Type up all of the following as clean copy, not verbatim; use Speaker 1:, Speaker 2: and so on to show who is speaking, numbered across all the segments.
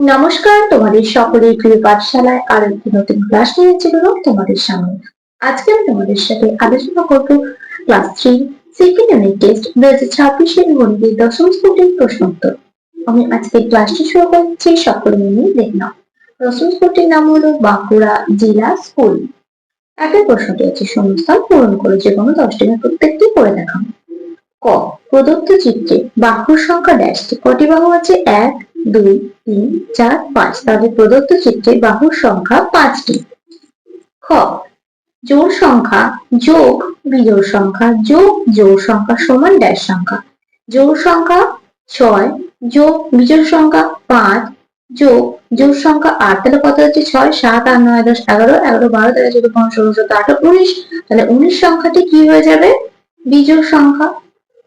Speaker 1: নমস্কার, তোমাদের সকলের প্রিয় পাঠশালায় আরো একটি নতুন ক্লাস নিয়ে চলল তোমাদের সামনে। আজকে আমি তোমাদের সাথে আলোচনা করব ক্লাস 3 সেকেন্ড ইউনিট টেস্ট 2026 গণিতের দশম শ্রেণীর প্রশ্নোত্তর। আমি আজকে ক্লাসটি শুরু করছি, সকলে মিলে দেখে নাও। প্রথম স্কুলটির নাম হলো বাঁকুড়া জেলা স্কুল। একটা প্রশ্নটি আছে, শূন্যস্থান পূরণ করে যে কোনো 10টি প্রত্যেকটি করে দেখাও। ক, প্রদত্ত চিত্রে বাহুর সংখ্যা ড্যাশটি কটি বাহু আছে? 1, 2, 3, 4, 5। তাহলে প্রদত্ত চিত্রে বাহুর সংখ্যা 5টি। খ, জোড় সংখ্যা যোগ বিজোড় সংখ্যা যোগ জোড় সংখ্যা সমান ড্যাশ সংখ্যা। জোড় সংখ্যা 6 যোগ বিজোড় সংখ্যা 5 যোগ জোড় সংখ্যা 8। তাহলে কত হচ্ছে? 6, 7, 8, 9, 10, 11, 11, 12, 13, 14, 15, 16, 17, 18, 19। তাহলে 19 সংখ্যাটি কি হয়ে যাবে? বিজোড় সংখ্যা।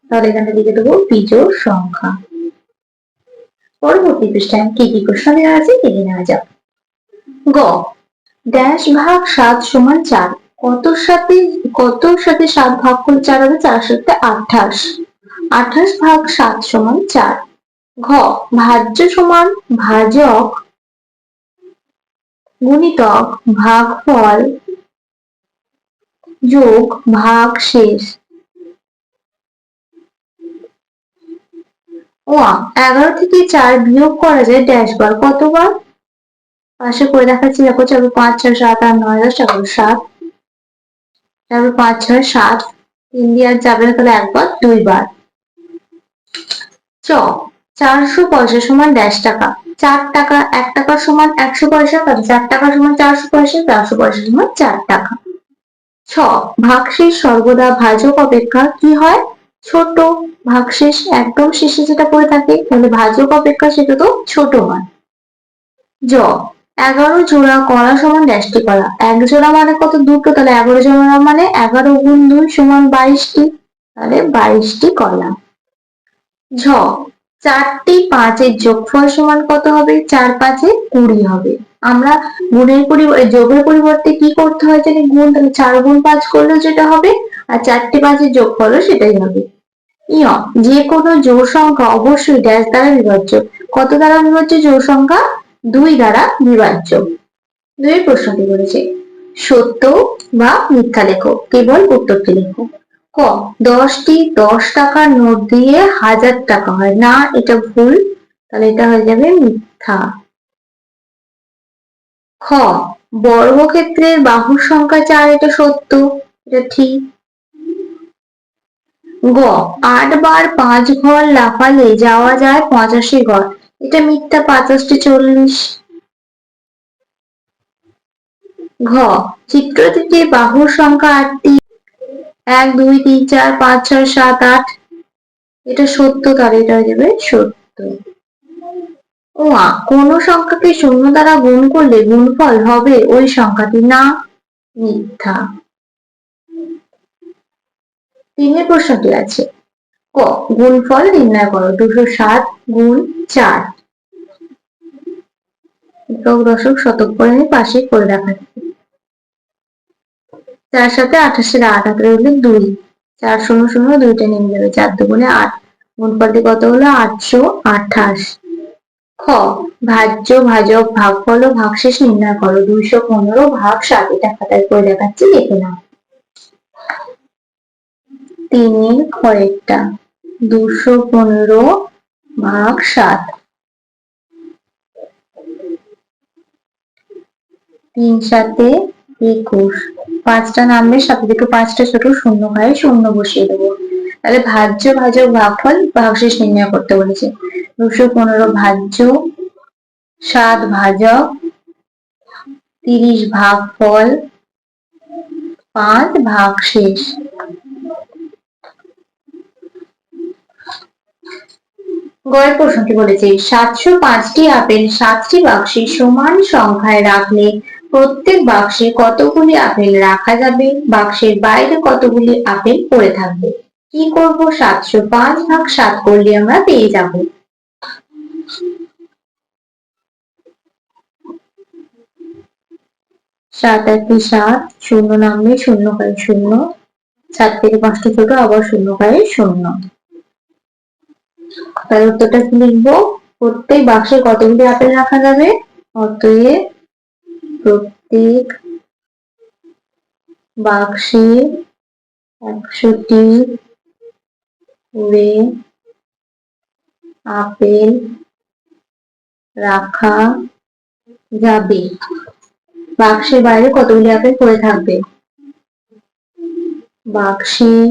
Speaker 1: তাহলে এখানে লিখে দেবো বিজোড় সংখ্যা। পরবর্তী পৃষ্ঠায় কি কি প্রশ্ন দেওয়া আছে দেখে নেওয়া যাক। গ, ড্যাশ ভাগ 7 সমান 4। কতর সাথে 7 ভাগ করলে 4 হবে? 4 সাথে 28। 28 ভাগ 7 সমান 4। ঘ, ভাজ্য সমান ভাজক গুণিতক ভাগফল যোগ ভাগশেষ। ও, 11 থেকে 4 বিয়োগ করা যায় ড্যাশ বার কতবার? পাশে করে দেখাচ্ছি, দেখো। 4, 5, 6, 7, 8, 9, 10, 11, 7। 4, 5, 6, 7। 3 দিয়ে আর যাবে না, তাহলে একবার 2 বার। চ, 400 পয়সা সমান ড্যাশ টাকা। 4 টাকা। 1 টাকা সমান 100 পয়সা, তাহলে 4 টাকা সমান 400 পয়সা, 400 পয়সা সমান 4 টাকা। ছ, ভাগশেষ সর্বদা ভাজক অপেক্ষা কি হয়? ছোট। ভাগশেষ একদম শেষে যেটা পড়ে থাকে, তাহলে ভাজক অপেক্ষা সেটা তো ছোট হয়। জ, 11 জোড়া কলা সমান ড্যাশটি কলা। 1 জোড়া মানে কত? দুটো। তাহলে 11 জোড়া মানে 11 গুণ 2 সমান 22টি। তাহলে 22টি কলা। ঝ, 4টি 5-এর যোগফল সমান কত হবে? 4 5-এ 20 হবে। আমরা যোগের পরিবর্তে কি করতে হয় জানি? গুণ। তাহলে 4 গুণ 5 করলেও যেটা হবে, আর 4টি 5-এর যোগফলও সেটাই হবে। ইয়, যে কোনো জোড় সংখ্যা অবশ্যই ড্যাশ দ্বারা বিভাজ্য। কত দ্বারা বিভাজ্য? জোড় সংখ্যা 2 দ্বারা বিভাজ্য। 2 প্রশ্নটি বলেছে, সত্য বা মিথ্যা লেখো, কেবল উত্তরটি লেখো। ক, 10টি 10 টাকার নোট দিয়ে 1000 টাকা হয় না, এটা ভুল। তাহলে এটা হয়ে যাবে মিথ্যা। খ, বর্গক্ষেত্রের বাহুর সংখ্যা 4, এটা সত্য, এটা ঠিক। গ, 8 বার 5 ঘর লাফালে যাওয়া যায় 85 ঘর, এটা মিথ্যা। 50টি 40। ঘ, চিত্রটিতে বাহুর সংখ্যা 8টি। 1, 2, 3, 4, 5, 6, 7, 8। এটা সত্য, তাহলে এটা হয়ে যাবে সত্য। ও, কোন সংখ্যাকে শূন্য দ্বারা গুণ করলে গুণফল হবে ওই সংখ্যাটি না, মিথ্যা। 3 প্রশ্নটি আছে। ক, গুণফল নির্ণয় করো। 207 গুণ 4। একক দশক শতক করে আমি পাশে করে দেখাচ্ছি। 4 সাথে 28-এর 8, হাতের হলে 2। 4 0 0, 2টা নেমে যাবে। 4 2 8। গুণফলটি কত হলো? 828। খ, ভাজ্য ভাজক ভাগফল ও ভাগশেষ নির্ণয় করো। 215 ভাগ 7। এটা খাতায় করে দেখাচ্ছি, দেখে নাও। 3 খয়েরটা 215 ভাগ 7। 3 7 21। 5টা নামবে, সাথে থেকে 5টা ছোট শূন্য হয়, শূন্য বসিয়ে দেবো। তাহলে ভাজ্য ভাজক ভাগফল ভাগশেষ নির্ণয় করতে বলেছে। 215 ভাজ্য, 7 ভাজক, 30 ভাগফল, 5 ভাগশেষ। গয়ের প্রশ্নটি বলেছে, 705টি আপেল 7টি বাক্সে সমান সংখ্যায় রাখলে প্রত্যেক বাক্সে কতগুলি আপেল রাখা যাবে? বাক্সের বাইরে কতগুলি আপেল পড়ে থাকবে? কি করব? 705 ভাগ 7 করলে আমরা পেয়ে যাব। 7 1 7, শূন্য নামবে, শূন্য হয় শূন্য। 7 থেকে 5টা ছোট, আবার শূন্য হয় শূন্য। তাহলে উত্তরটা কি লিখবো? প্রত্যেক বাক্সে কতগুলি আপেল রাখা যাবে? অতএব প্রত্যেক বাক্সে 100টি করে আপেল রাখা যাবে। বাক্সের বাইরে কতগুলি আপেল পড়ে থাকবে? বাক্সের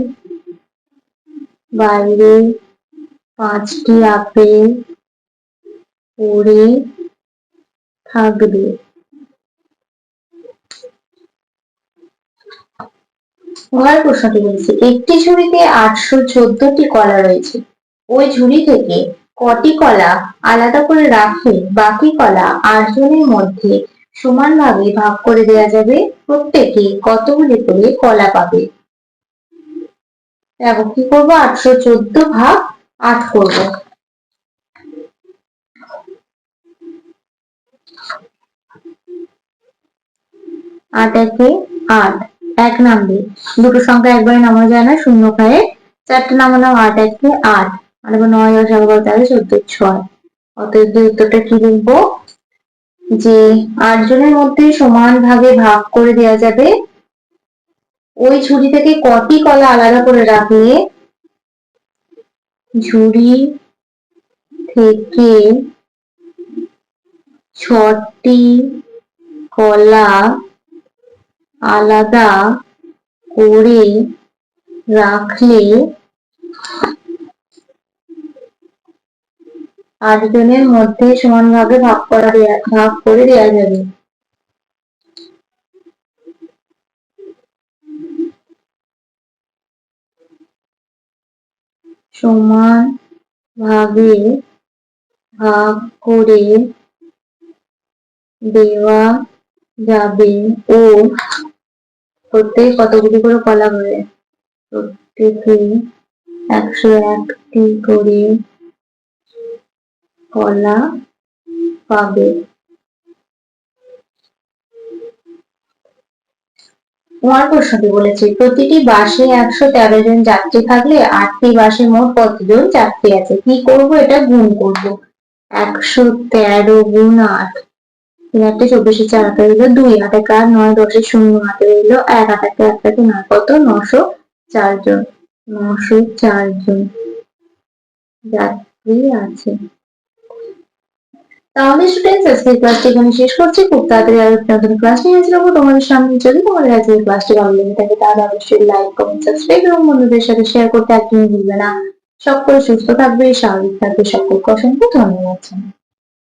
Speaker 1: বাইরে 5টি আপেল পড়ে থাকবে। পরের প্রশ্নটি বলছে, একটি ঝুড়িতে 814টি কলা রয়েছে। ওই ঝুড়ি থেকে কটি কলা আলাদা করে রাখলে বাকি কলা 8 জনের মধ্যে সমানভাবে ভাগ করে দেওয়া যাবে? প্রত্যেকে কতগুলি করে কলা পাবে? দেখো কি করবো, 814 ভাগ 8 করবো। 8 একে 8, 1 নামবে। দুটো সংখ্যা একবারে নামানো যায় না, শূন্য খায়ে 4টে নামালাম। 8 একে 8, মানে 9 10 11 13 14 6। অতএব উত্তরটা কি লিখবো, যে 8 জনের মধ্যে সমান ভাগে ভাগ করে দেওয়া যাবে। ওই ঝুড়ি থেকে কটি কলা আলাদা করে রাখলে, ঝুড়ি থেকে 6টি কলা আলাদা করে রাখলে 8 জনের মধ্যে সমানভাবে ভাগ করে দেওয়া যাবে। সমান ভাগে ভাগ করে দেওয়া যাবে ও প্রত্যেক কতগুলি করে কলা হবে? প্রত্যেকে 101টি করে কলা পাবে। তোমার প্রশ্নটি বলেছে, প্রতিটি বাসে 113 জন যাত্রী থাকলে 8টি বাসে মোট কতজন যাত্রী আছে? কি করব, এটা গুণ করব। 113 গুণ 8, 3 8 24, 4 হাতে রইল 2, 8 1 8, 9 10 0 হাতে রইল 1, 8 1 1 থেকে 9 কত? 904 জন। 904 জন যাত্রী আছে। তাহলে স্টুডেন্টস আজকের ক্লাসটি এখানে শেষ করছি। খুব তাড়াতাড়ি আরো নতুন ক্লাস নিয়ে হাজির হবো তোমাদের সামনে। যদি তোমাদের আজকের ক্লাসটি ভালো লেগে থাকে তাহলে অবশ্যই লাইক কমেন্ট সাবস্ক্রাইব এবং বন্ধুদের সাথে শেয়ার করতে একদমই ভুলবে না। সকলে সুস্থ থাকবে, স্বাভাবিক থাকবে। সকলকে অসংখ্য ধন্যবাদ।